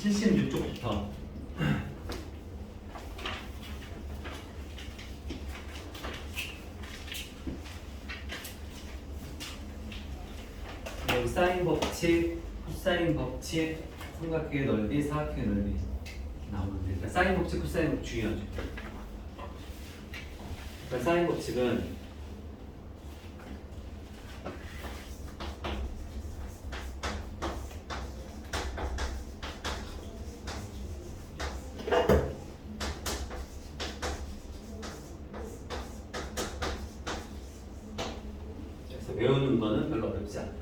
76쪽부터 여기 사인 법칙, 코사인 법칙, 삼각형의 넓이, 사각형의 넓이 나오는데 그러니까 사인 법칙, 코사인 법칙 중요하죠. 그러니까 사인 법칙은 외우는 거는 별로 어렵지 않아요.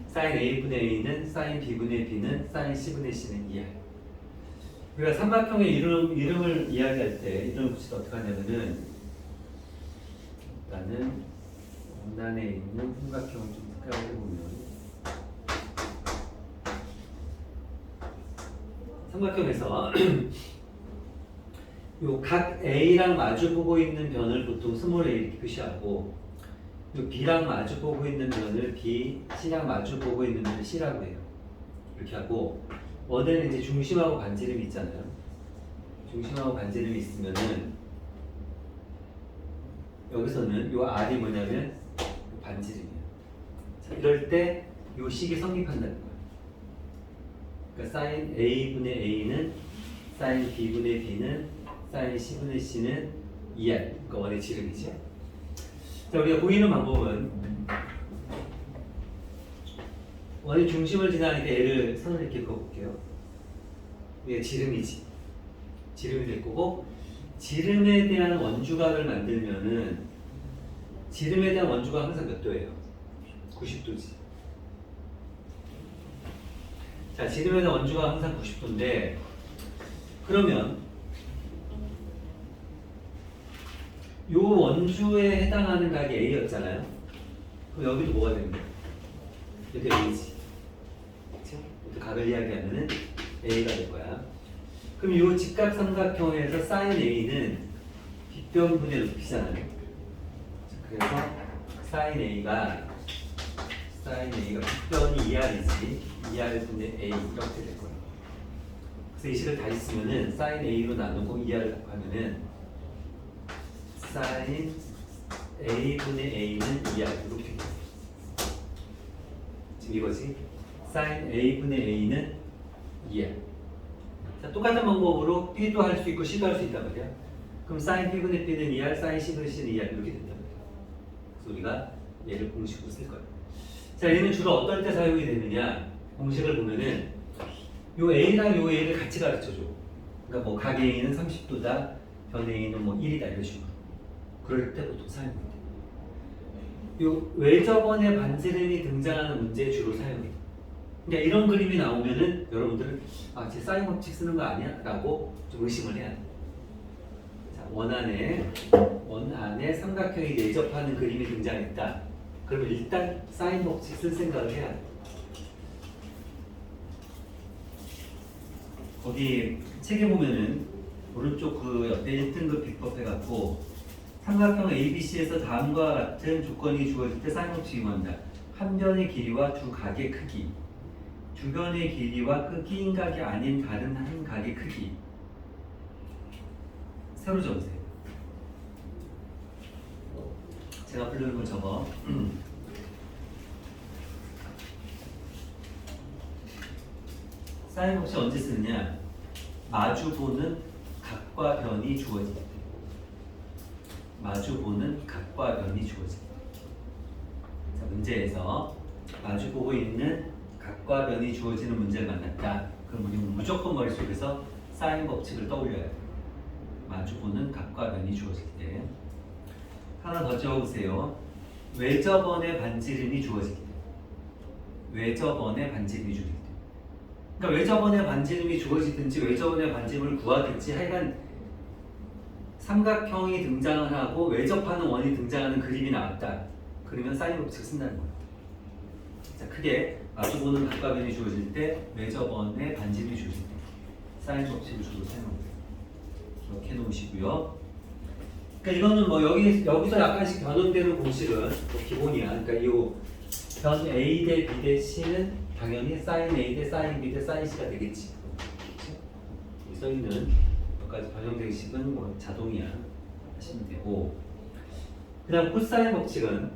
사인 A분의 A는 사인 B분의 B는 사인 C분의 C는 2R. 우리가 삼각형의 이름을 이야기할 때 이름을 붙일 때 어떻게 하냐면은 일단은 원단에 있는 삼각형을 좀 생각을 해보면 삼각형에서 요 각 A랑 마주보고 있는 변을 보통 스몰 a 이렇게 표시하고 B랑 마주보고 있는 면을 B, C랑 마주보고 있는 면을 C라고 해요. 이렇게 하고 원에는 이제 중심하고 반지름이 있잖아요. 중심하고 반지름이 있으면은 여기서는 요 R이 뭐냐면 반지름이에요. 자, 이럴 때 요 식이 성립한다는 거예요. 그러니까 사인 A분의 A는 사인 B분의 B는 사인 C분의 C는 2R. 그러니까 원의 지름이죠. 자, 우리가 보이는 방법은 원의 중심을 지나니까 얘를 선을 이렇게 그어볼게요. 이게 지름이지. 지름이 될 거고 지름에 대한 원주각을 만들면은 지름에 대한 원주각 항상 몇 도예요? 90도지. 자, 지름에 대한 원주각 항상 90도인데 그러면 요 원주에 해당하는 각이 A였잖아요. 그럼 여기도 뭐가 되는 거예요? 여기 A지. 그렇죠? 각을 이야기하면은 A가 될 거야. 그럼 요 직각삼각형에서 사인 A는 빗변분의 높이잖아요. 그래서 사인 A가 빗변이 2R이지 2R분의 A 이렇게 될 거예요. 그래서 이 식을 다시 쓰면은 사인 A로 나누고 2R을 곱하면은 사인 A분의 A는 2R 이렇게 돼요. 지금 이거지? 사인 A분의 A는 2R. 자, 똑같은 방법으로 B도 할 수 있고 C도 할 수 있단 말이야. 그럼 사인 B분의 B는 2R, 사인 C분의 C는 2R 이렇게 된단 말이야. 그래서 우리가 얘를 공식으로 쓸 거예요. 자, 얘는 주로 어떨 때 사용이 되느냐? 공식을 보면은 요 A랑 요 A를 같이 가르쳐줘. 그러니까 뭐 각 A는 30도다, 변 A는 뭐 1이다 이런 식으로. 그럴 때 보통 사용해요. 요 외접원의 반지름이 등장하는 문제에 주로 사용해요. 그러니까 이런 그림이 나오면은 여러분들은 아, 제 사인 법칙 쓰는 거 아니야? 라고 좀 의심을 해야 돼요. 자, 원 안에 삼각형이 내접하는 그림이 등장했다. 그러면 일단 사인 법칙 쓸 생각을 해야 돼요. 거기 책에 보면은 오른쪽 그 옆에 1등급 비법 해갖고 삼각형 ABC에서 다음과 같은 조건이 주어질 때 사인 법칙이 뭐냐? 한 변의 길이와 두 각의 크기, 주변의 길이와 그 끼인 각이 아닌 다른 한 각의 크기. 새로 적으세요. 제가 부르는 걸 적어. 사인 법칙 언제 쓰느냐? 마주보는 각과 변이 주어질 때. 마주보는 각과 변이 주어집니다. 자, 문제에서 마주보고 있는 각과 변이 주어지는 문제를 만났다. 그럼 우리는 무조건 머릿속에서 사인 법칙을 떠올려야 돼요. 마주보는 각과 변이 주어질 때. 하나 더 적어보세요. 외접원의 반지름이 주어질 때. 외접원의 반지름이 주어질 때. 그러니까 외접원의 반지름이 주어지든지 외접원의 반지름을 구하든지 하여간 삼각형이 등장을 하고 외접하는 원이 등장하는 그림이 나왔다. 그러면 사인 법칙을 쓴다는 거예요. 자, 크게 마주보는 각과 변이 주어질 때 외접원의 반지름이 주어질 때 사인 법칙을 주로 사용합니다. 이렇게 해놓으시고요. 그러니까 이거는 뭐 여기서 약간씩 변형되는 공식은 뭐 기본이야. 그러니까 이 변 A 대 B 대 C는 당연히 sin A 대 sin B 대 sin C가 되겠지. 여기 써있는 몇 가지 변형 방식은 뭐 자동이야 하시면 되고, 그 다음 코사인 법칙은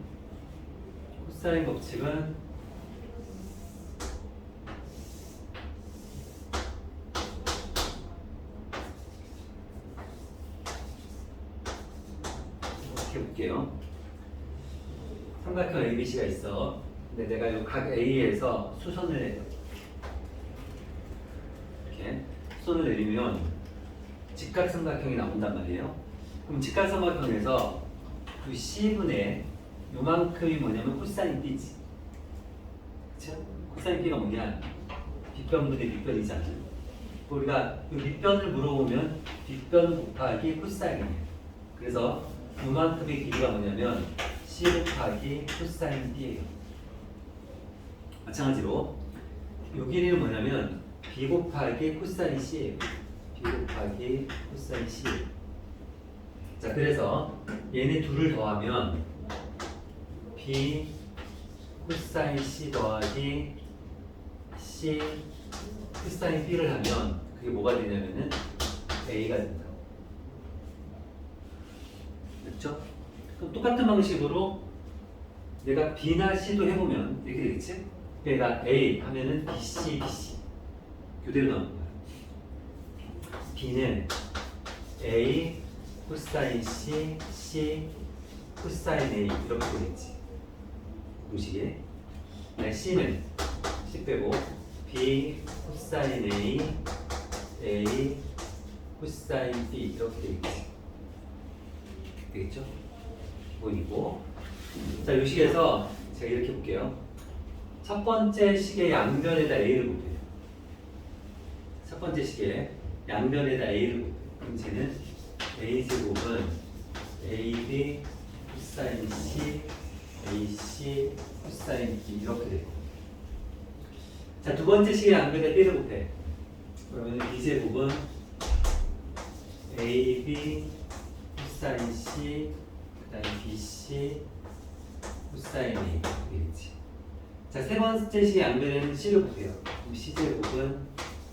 이렇게 볼게요. 삼각형 ABC가 있어. 근데 내가 이 각 A에서 수선을 해요. 이렇게 수선을 내리면 직각삼각형이 나온단 말이에요. 그럼 직각삼각형에서 그 C분의 요만큼이 뭐냐면 코사인 B지. 그쵸? 코사인 B가 뭐냐? 빗변분의 밑변이잖아. 우리가 이 밑변을 물어보면 빗변 곱하기 코사인이에요. 그래서 요만큼의 길이가 뭐냐면 C 곱하기 코사인 B예요. 마찬가지로 이 길이는 뭐냐면 B 곱하기 코사인 C예요. B 곱하기 코사인 C. 자, 그래서 얘네 둘을 더하면 B 코사인 C 더하기 C 코사인 B를 하면 그게 뭐가 되냐면은 A가 된다. 그렇죠? 그럼 똑같은 방식으로 내가 B나 C도 해보면 이렇게 되겠지? 내가 A 하면은 BC, BC 그대로 나오는 거야. B는 A 코사인 C, C 코사인 A 이렇게 되겠지. 공식에. C는 C 빼고 B 코사인 A, A 코사인 B 이렇게 되겠지. 되겠죠? 보이고. 자, 이 식에서 제가 이렇게 볼게요. 첫 번째 식의 양변에다 A를 곱해요. 첫 번째 식의 양변에다 A를 곱해요. 그럼 쟤는 A제곱은 AB 코사인 C, AC 코사인 B 이렇게 되고. 자, 두 번째 식의 양변에 B를 곱해. 그러면 B제곱은 AB 코사인 C, 그 다음에 BC 코사인 A 되겠지. 자, 세 번째 식의 양변에는 C를 곱해요. 그럼 C제곱은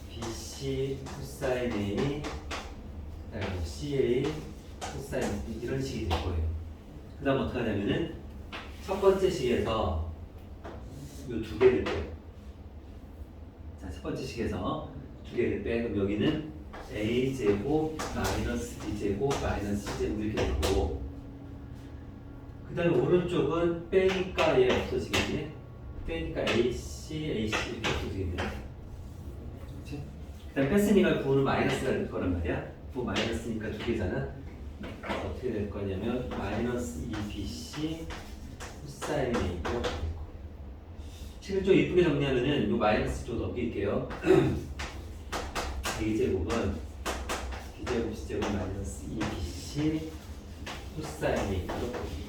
BC 코사인 A, 그 다음에 CA 코사인 B 이런 식이 될 거예요. 그 다음 어떻게 하냐면은 첫 번째 식에서 이 두 개를 빼요. 자, 첫 번째 식에서 두 개를 빼. 그럼 여기는 A제곱 마이너스 B제곱 마이너스 C제곱 이렇게 되고, 그 다음에 오른쪽은 빼니까 얘 없어지겠지? 빼니까 AC, AC 이렇게 없어지겠네. 그치? 그 다음에 뺐으니까 부호는 마이너스가 될 거란 말이야. 부호 마이너스니까 두 개잖아. 어떻게 될 거냐면 마이너스 2BC 코사인 A 이렇게 되고, 식을 좀 이쁘게 정리하면은 이 마이너스 좀 넘길게요. A제곱은 B제곱 C제곱 마이너스 2BC 코사인 A 이렇게.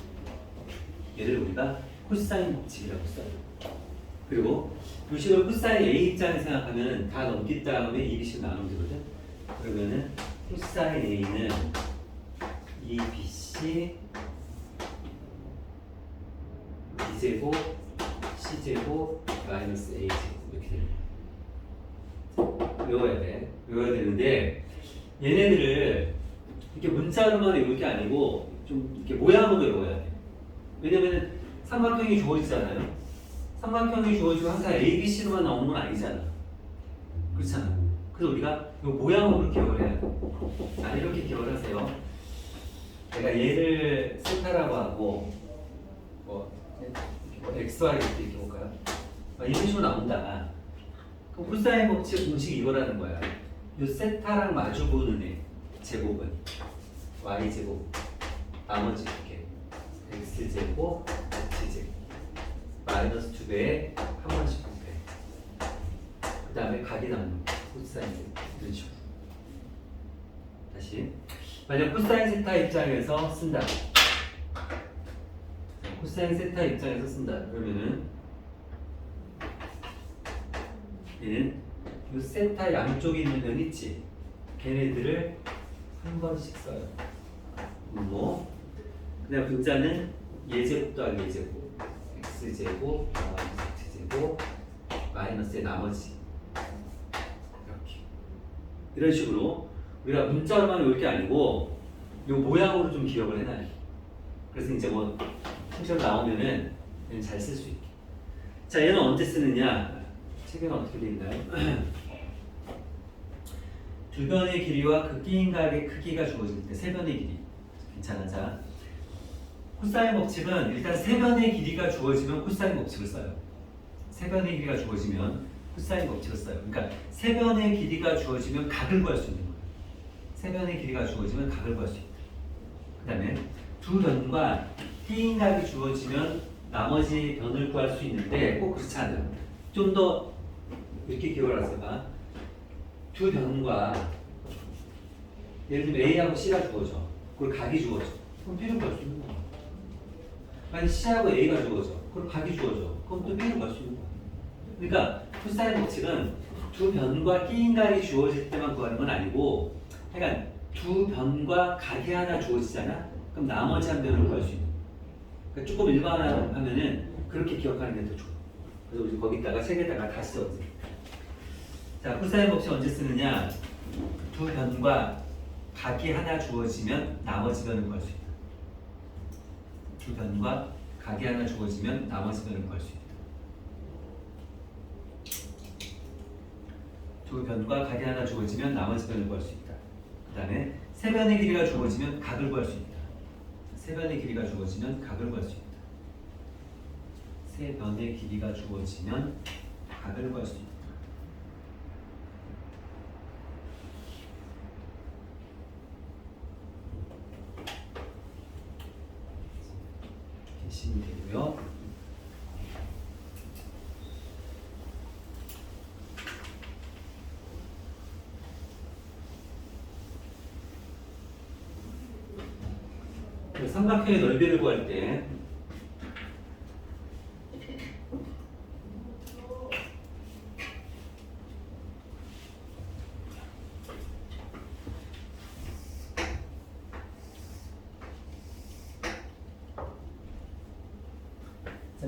얘를 우리가 코사인 법칙이라고 써요. 그리고 이 식을 코사인 A 입장에서 생각하면 다 넘긴 다음에 2BC 나누면 되거든. 그러면은 코사인 A는 2BC B제곱 C제곱 마이너스 A제곱 이렇게 되는 거야. 외워야 돼. 외워야 되는데 얘네들을 이렇게 문자로만 외울 게 아니고 좀 이렇게 모양으로 외워야 돼. 왜냐면 삼각형이 주어지잖아요. 삼각형이 주어지고 항상 A, B, C로만 나오는 건 아니잖아. 그렇잖아. 그래서 우리가 이 모양으로 기억을 해야 돼. 자, 이렇게 기억을 하세요. 내가 얘를 세타라고 하고 뭐 XY 이렇게 볼까요? 이런 식으로 나온다. 그럼 코사인 법칙 공식이 이거라는 거야. 이 세타랑 마주보는 애 제곱은 Y제곱 나머지 이렇게 X제곱 H제곱 마이너스 2배에 한 번씩 곱해. 그 다음에 각이 나오는 거야. 코사인 제곱 이런 식으로. 다시 만약 코사인 세타 입장에서 쓴다. 코사인 세타 입장에서 쓴다. 그러면은 얘는 이 세타 양쪽에 있는 면 있지. 걔네들을 한 번씩 써요. 뭐 그다음 분자는 예제곱 더하기 예제곱 x제곱 더하기 z제곱 마이너스의 나머지 이렇게 이런 식으로 우리가 문자로만 외울 게 아니고 이 모양으로 좀 기억을 해놔요. 그래서 이제 뭐 시험 나오면은 얘는 잘 쓸 수 있게. 자, 얘는 언제 쓰느냐? 책에는 어떻게 돼 있나요? 두 변의 길이와 그 끼인각의 크기가 주어질 때 세 변의 길이. 괜찮아. 자, 코사인 법칙은 일단 세 변의 길이가 주어지면 코사인 법칙을 써요. 세 변의 길이가 주어지면 코사인 법칙을 써요. 그러니까 세 변의 길이가 주어지면 각을 구할 수 있는 거예요. 세 변의 길이가 주어지면 각을 구할 수 있다. 그 다음에 두 변과 끼인각이 주어지면 나머지 변을 구할 수 있는데 꼭 그렇지 않아요. 좀 더 이렇게 기억을 하세요. 봐. 두 변과 예를 들면 A하고 C가 주어져. 그걸 각이 주어져. 그럼 B를 구할 수 있는 거야. 만약 C하고 A가 주어져. 그걸 각이 주어져. 그럼 또 B를 구할 수 있는 거야. 그러니까 코사인 법칙은 두 변과 끼인각이 주어질 때만 구하는 건 아니고, 그러니까 두 변과 각이 하나 주어지잖아. 그럼 나머지 한 변을 구할 수 있는 거야. 그러니까 조금 일반화하면은 그렇게 기억하는 게 더 좋아. 그래서 우리 거기다가 책에다가 다시 써보세요. 자, 코사인 법칙 언제 쓰느냐? 두 변과 각이 하나 주어지면 나머지 변을 구할 수 있다. 두 변과 각이 하나 주어지면 나머지 변을 구할 수 있다. 두 변과 각이 하나 주어지면 나머지 변을 구할 수 있다. 그 다음에 세 변의 길이가 주어지면 각을 구할 수 있다. 세 변의 길이가 주어지면 각을 구할 수 있다. 세 변의 길이가 주어지면 각을 구할 수 있다. 계시면 되고요. 삼각형의 넓이를 구할 때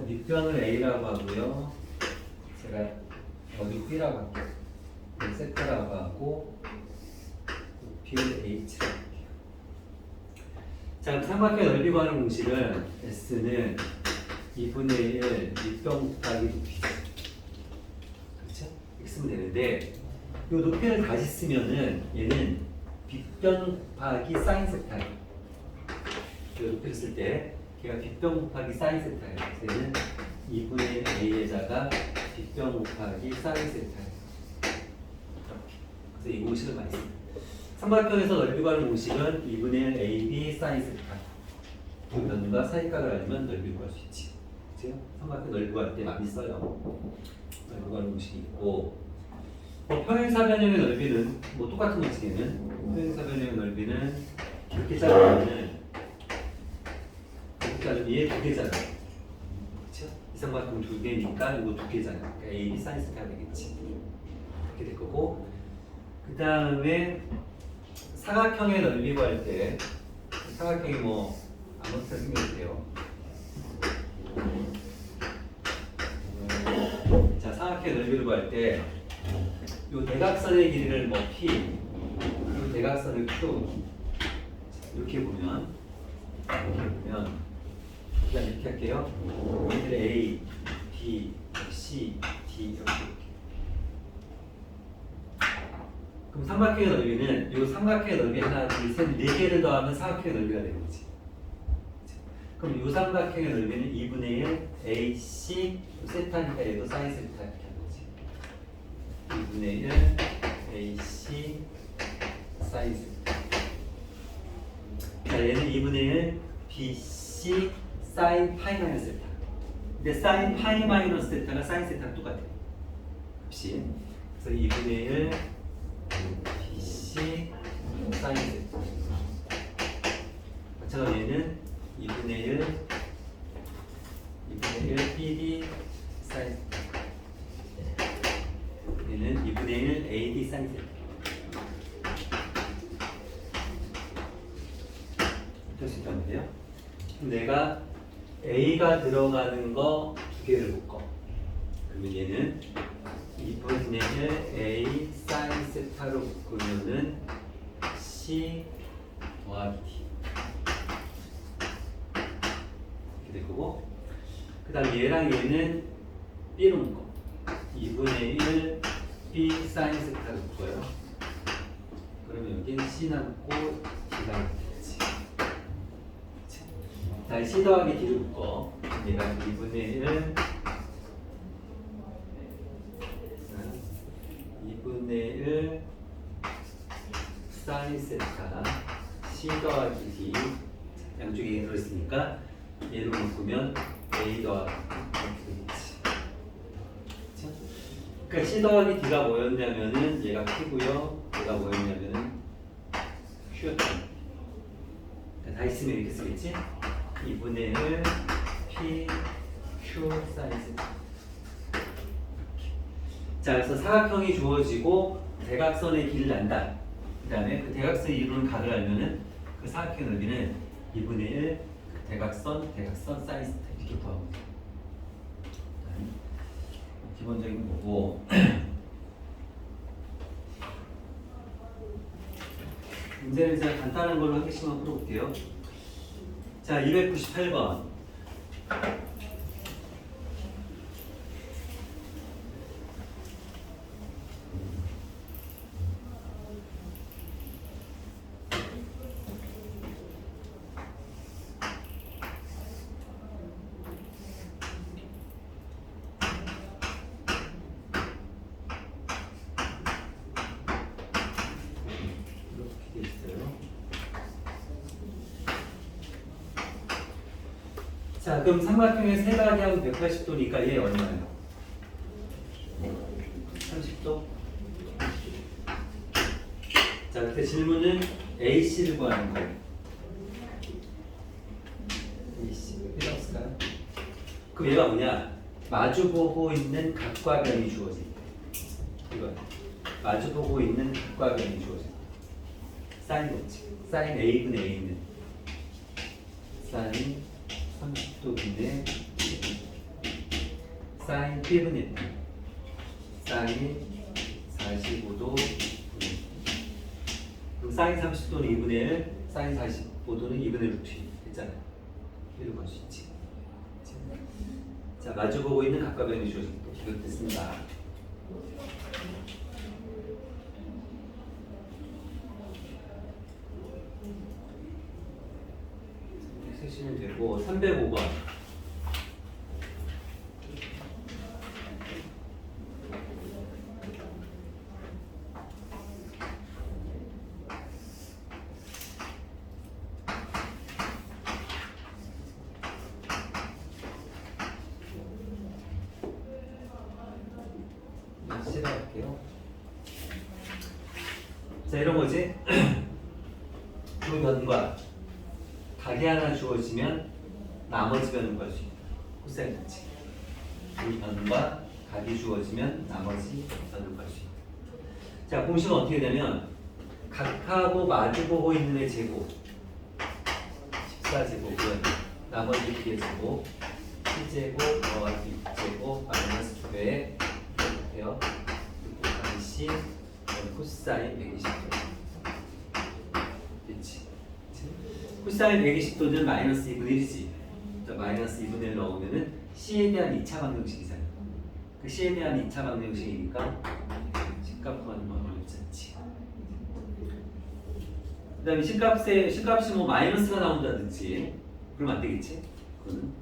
밑변을 A라고 하고요. 제가 여기 B라고 할게요. 세타라고 하고 B를 H라고 할게요. 자, 삼각형의 넓이 구하는 공식은 S는 2분의 1 밑변 곱하기 높이. 그렇죠? 이렇게 쓰면 되는데 이 높이를 다시 쓰면은 얘는 빗변 곱하기 사인 세타예요. 이 높이를 쓸 때 걔가 빗변 곱하기 사인 세타예요. 그래서 얘는 2분의 A의 자가 빗변 곱하기 사인 세타예요. 이렇게. 그래서 이 공식을 많이 씁니다. 삼각형에서 넓이 구하는 공식은 2분의 1 AB 사인 세타. 두 변과 사이각을 알면 넓이를 구할 수 있지. 그렇죠? 삼각형 넓이 구할 때 많이 써요. 넓이 구하는 공식이 있고, 평행사변형의 넓이는 뭐 똑같은 공식에는 평행사변형의 넓이는 이렇게 자르면은 이렇게 자르면 얘 두 개잖아. 그렇죠? 이 삼각형 두 개니까 이거 두 개잖아. 그러니까 AB 사인 세타가 되겠지. 이렇게 될 거고, 그 다음에 사각형의 넓이 구할 때 사각형이 뭐 아무튼 생겨도 돼요. 자, 사각형의 넓이를 구할 때 이 대각선의 길이를 뭐 P 그리고 대각선을 Q 이렇게 보면 그다음 이렇게 할게요. 얘들 A, B, C, D 이렇게. 그럼 삼각형의 넓이는 이 삼각형의 넓이 하나, 둘, 셋, 네 개를 더하면 사각형의 넓이가 되는 거지. 그럼 이 삼각형의 넓이는 2분의 1 AC 세타니까 얘도 사인 세타 이렇게 하는 거지. 2분의 1 AC 사인 세타. 자, 얘는 2분의 1 BC 사인 파이 마이너스 세타. 근데 사인 파이 마이너스 세타가 사인 세타랑 똑같아요. 값이. 그래서 2분의 1 BC 사인 세타. 마찬가지로 얘는 2분의 1 BD 사인 세타. 얘는 2분의 1 AD 사인 세타. 할 수 있단 말이에요. 내가 A가 들어가는 거 두 개를 묶어. 그러면 얘는 2분의 1 A 사인 세타로 묶으면은 C 더하기 D 이렇게 될 거고, 그 다음에 얘랑 얘는 B로 묶어. 2분의 1 B 사인 세타로 묶어요. 그러면 여기는 C 남고 D 남겠지. 자, C 더하기 D를 묶어. 얘가 2분의 1 2분의 1 사인 세타 C 더하기 D, 양쪽에 들어있으니까 얘로 묶으면 A 더하기 D 이렇게 되겠지. 그러니까 C 더하기 D가 뭐였냐면은 얘가 P고요, 얘가 뭐였냐면은 Q였다. 다 있으면 이렇게 쓰겠지. 2분의 1 P Q 사인 세타. 자, 그래서 사각형이 주어지고 대각선의 길을 안다. 그 다음에 그 대각선이 이루는 각을 알면은 그 사각형의 넓이는 2분의 1 대각선 사인 세타 이렇게 구하면 돼. 기본적인 거고. 문제는 제가 간단한 걸로 한 개씩만 풀어볼게요. 자, 298번. 자, 그럼 삼각형의 세 각이 하면 180도니까 얘 얼마예요? 30도? 자, 그때 질문은 AC를 구하는 거예요. AC, 왜 필요 없을까요? 그럼 얘가 뭐냐? 마주보고 있는 각과 변이 주어진 이거 마주보고 있는 각과 변이 주어진 사인 법칙. 사인 A분의 A는 사인 30도분의 사인 B분의 B 사인 45도 분의 그럼 사인 30도는 2분의 1 사인 45도는 2분의 루트 2 됐잖아요. 이렇게 볼 수 있지. 자, 마주보고 있는 각과 변이 주어진 또 기록됐습니다. 쓰시면 되고 305번. 시작할게요. 자, 이런 거지. 두 변과 각이 하나 주어지면 나머지 변을 구할 수 있다. 코사인 법칙. 두 변과 각이 주어지면 나머지 변을 구할 수 있다. 자, 공식은 어떻게 되냐면 각하고 마주보고 있는 의 제곱 14제곱은 나머지 B의 제곱 7제곱 더하기 6제곱 마이너스 2배에 돼요. 곱하기 C 코사인 120도. 그렇지. 코사인 120도는 마이너스 2분의 1이지. 자, 마이너스 2분의 1 넣으면은 C에 대한 2차 방정식이잖아. 그 C에 대한 2차 방정식이니까 식값 구하는 건 어렵지 않지. 그 다음에 식값이 뭐 마이너스가 나온다든지 그러면 안 되겠지. 그거는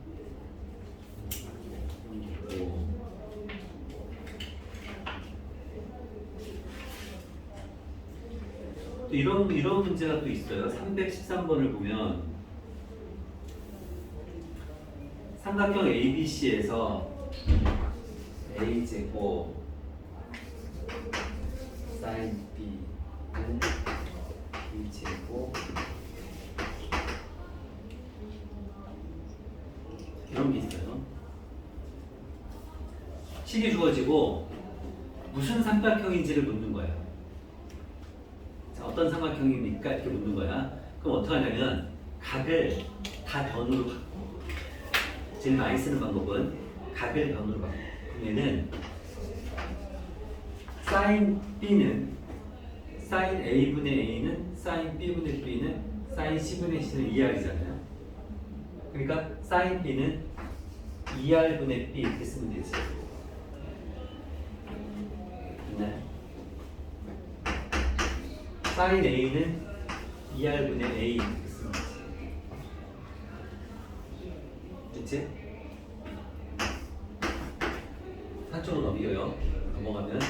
또 이런 문제가 또 있어요. 313번을 보면 삼각형 ABC에서 A제곱 사인 B는 B제곱 이런 게 있어요. 식이 주어지고 무슨 삼각형인지를 묻는 거예요. 자, 어떤 삼각형입니까? 이렇게 묻는 거야. 그럼 어떻게 하냐면 각을 다 변으로 바꿔. 제일 많이 쓰는 방법은 각을 변으로 바꿔. 그러면은 사인 B는 사인 A분의 A는 사인 B분의 B는 사인 C분의 C는 2R이잖아요. 그러니까 사인 B는 2R분의 B 이렇게 쓰면 되지. 네. 사인 A는 2R분의 A 이렇게 쓰면 되지. 그치? 한쪽으로 넘겨요. 넘어가면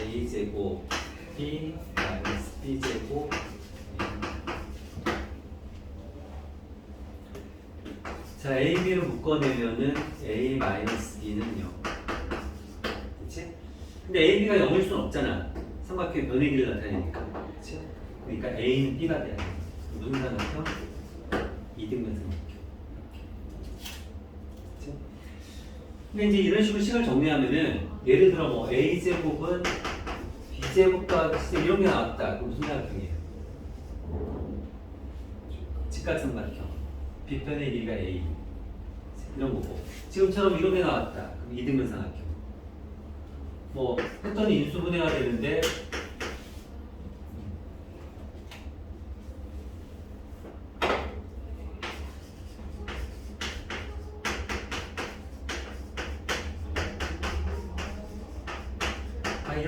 A제곱 B 마이너스 B제곱 자, A, B를 묶어내면은 A 마이너스 B는 0. 그치? 근데 A, B가 0일 수는 없잖아. 삼각형의 변의 길을 나타내니까. 그치? 그러니까 A는 B가 돼야 돼. 무슨 삼각형? 이등변 삼각형. 그치? 근데 이제 이런 식으로 식을 정리하면은 예를 들어 뭐 A제곱은 B제곱 더하기 C제곱 이런 게 나왔다. 그럼 무슨 삼각형이에요? 직각삼각형. B편의 길이가 A 이런 거고 지금처럼 이런 게 나왔다. 그럼 이등변 삼각형. 뭐 했더니 인수분해가 되는데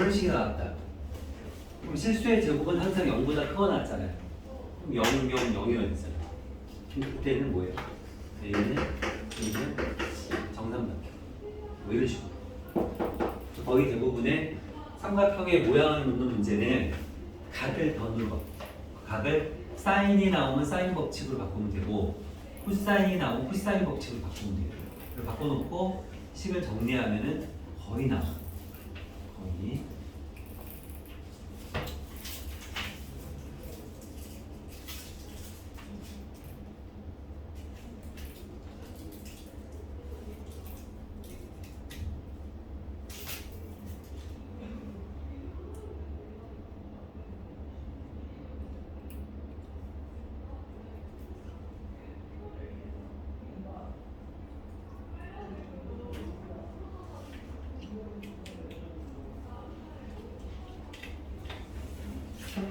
이런 식이 나왔다. 그럼 실수의 제곱은 항상 0보다 크거 나왔잖아요. 그럼 0, 0, 0이라 했잖아요. 그때는 뭐예요? A는 정삼각형. 뭐 이런 식으로. 거의 대부분의 삼각형의 모양을 묻는 문제는 각을 더는 것. 각을 사인이 나오면 사인 법칙으로 바꾸면 되고 코사인이 나오면 코사인 법칙으로 바꾸면 돼요. 그걸 바꿔놓고 식을 정리하면은 거의 나와. 거의. 음.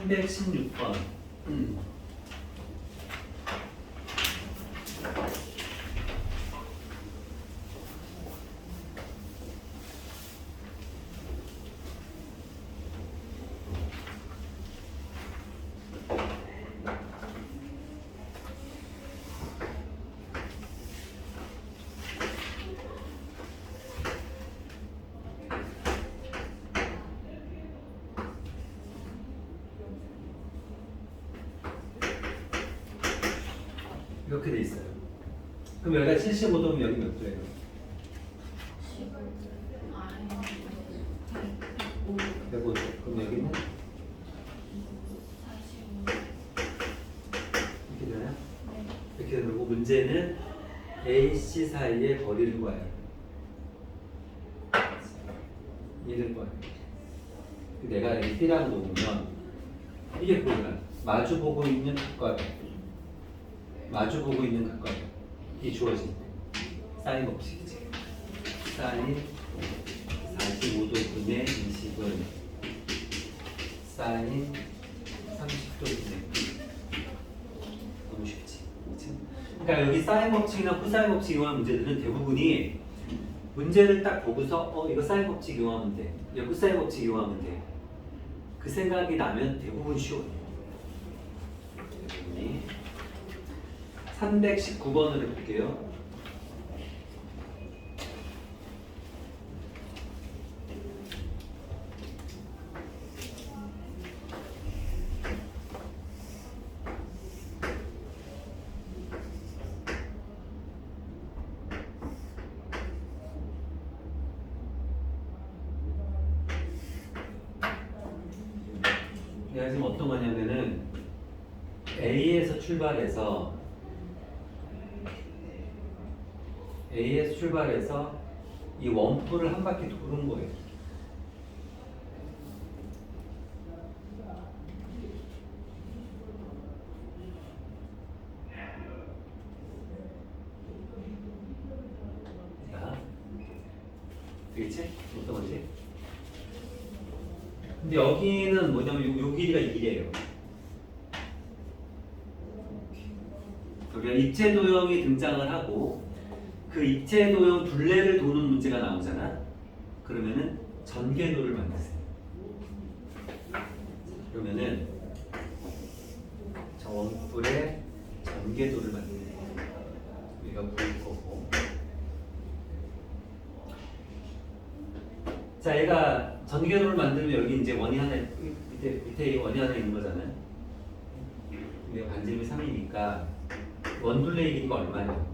316번. 이렇게 돼 있어요. 그럼 여기가 75도면 여기 몇 도예요? 105도. 그럼 여기는? 이렇게 되나요? 이렇게 되고 문제는 A, C 사이의 거리를 구해요. 얘를 구해요. 내가 여기 B라고 놓으면 이게 뭐야? 마주보고 있는 각과 마주보고 있는 각각이 주어진 사인 법칙이지. 사인 45도 분의 20은 사인 30도 분의 B. 너무 쉽지. 그치? 그러니까 여기 사인 법칙이나 코사인 법칙 이용한 문제들은 대부분이 문제를 딱 보고서 이거 사인 법칙 이용하면 돼. 이거 코사인 법칙 이용하면 돼. 그 생각이 나면 대부분 쉬워요. 319번을 해볼게요. 내가 지금 어떤 거냐면은 A에서 출발해서 이 원뿔을 한 바퀴 도는 거예요. 자, 되겠지? 어떤 거지? 근데 여기는 뭐냐면 요 길이가 1이에요. 여기가 입체 도형이 등장을 하고 그 입체 도형 둘레를 도는 문제가 나오잖아. 그러면은 전개도를 만드세요. 그러면은 저 원뿔의 전개도를 만드세요. 여기가 보일 거고. 자, 얘가 전개도를 만들면 여기 이제 원이 하나 밑에 원이 하나 있는 거잖아요. 이게 반지름이 3이니까 원둘레의 길이가 얼마냐?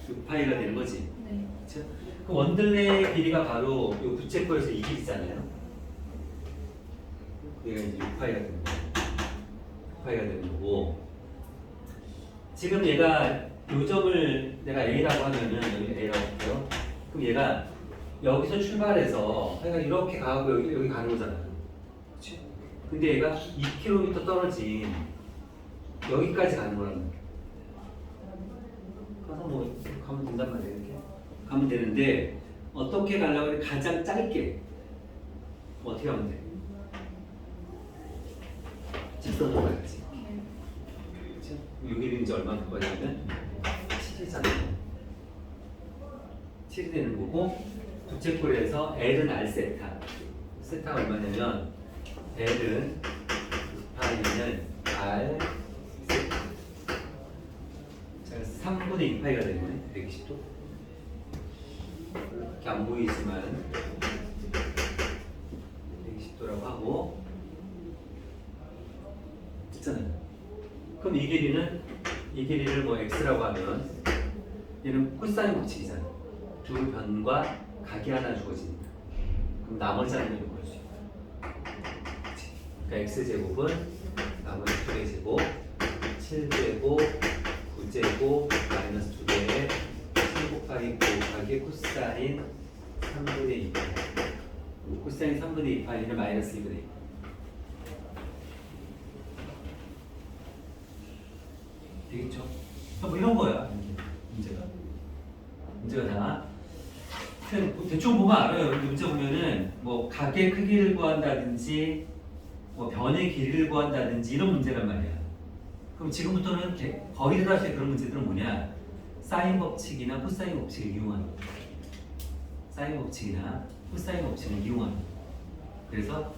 6파이가 되는 거지. 네. 그렇죠? 그 원둘레의 길이가 바로 이 부채꼴에서 이 길이잖아요. 얘가 이제 6파이가 되는 거고, 6파이가 되는 거고. 지금 얘가 요점을 내가 A라고 하면은 여기 A라고 할게요. 그럼 얘가 여기서 출발해서 얘가 이렇게 가고 여기 가는 거잖아. 그렇지? 근데 얘가 2km 떨어진 여기까지 가는 거라는 거야. 가서 뭐 가면 된단 말이야. 이렇게 가면 되는데 어떻게 가려고 해? 가장 짧게 어떻게 하면 돼? 직선으로 가야지. 그렇지? 여기는 이제 얼마큼 걸리냐면 7이잖아요. 7이 되는 거고 부채꼴에서 L은 R 세타. 세타가 얼마냐면 L은 6파이는 R 세타. 자, 3분의 2파이가 되는 거네. 120도. 이렇게 안 보이지만 120도라고 하고 있잖아요. 그럼 이 길이를 뭐 x라고 하면 얘는 코사인 법칙이잖아. 두 변과 각이 하나 주어집니다. 그럼 나머지 하나를 구할 수 있다. 그러니까 x제곱은 나머지 2개 제곱, 7제곱, 9제곱, 마이너스 2개의 7 곱하기 9 곱하기 코사인 3분의 2파이. 코사인 3분의 2파이는 마이너스 2분의 2. 되겠죠? 뭐 이런 거야. 문제가 다. 대충 보면 알아요. 문제 보면은 뭐 각의 크기를 구한다든지 뭐 변의 길이를 구한다든지 이런 문제란 말이야. 그럼 지금부터는 거의 대다수의 그런 문제들은 뭐냐? 사인 법칙이나 코사인 법칙을 이용하는 거야. 사인 법칙이나 코사인 법칙을 이용하는 거야. 그래서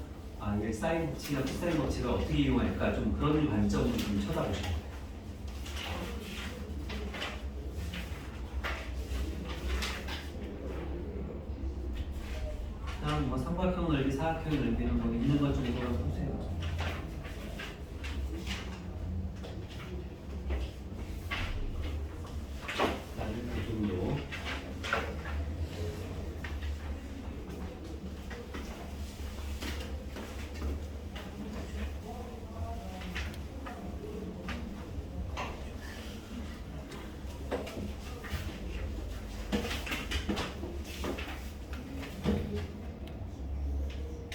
이게 사인 법칙이나 코사인 법칙을 어떻게 이용할까 좀 그런 관점으로 좀 쳐다보시면 돼요. 다음 뭐 삼각형 넓이, 사각형 넓이는 뭐 있는 것 중에서 보세요.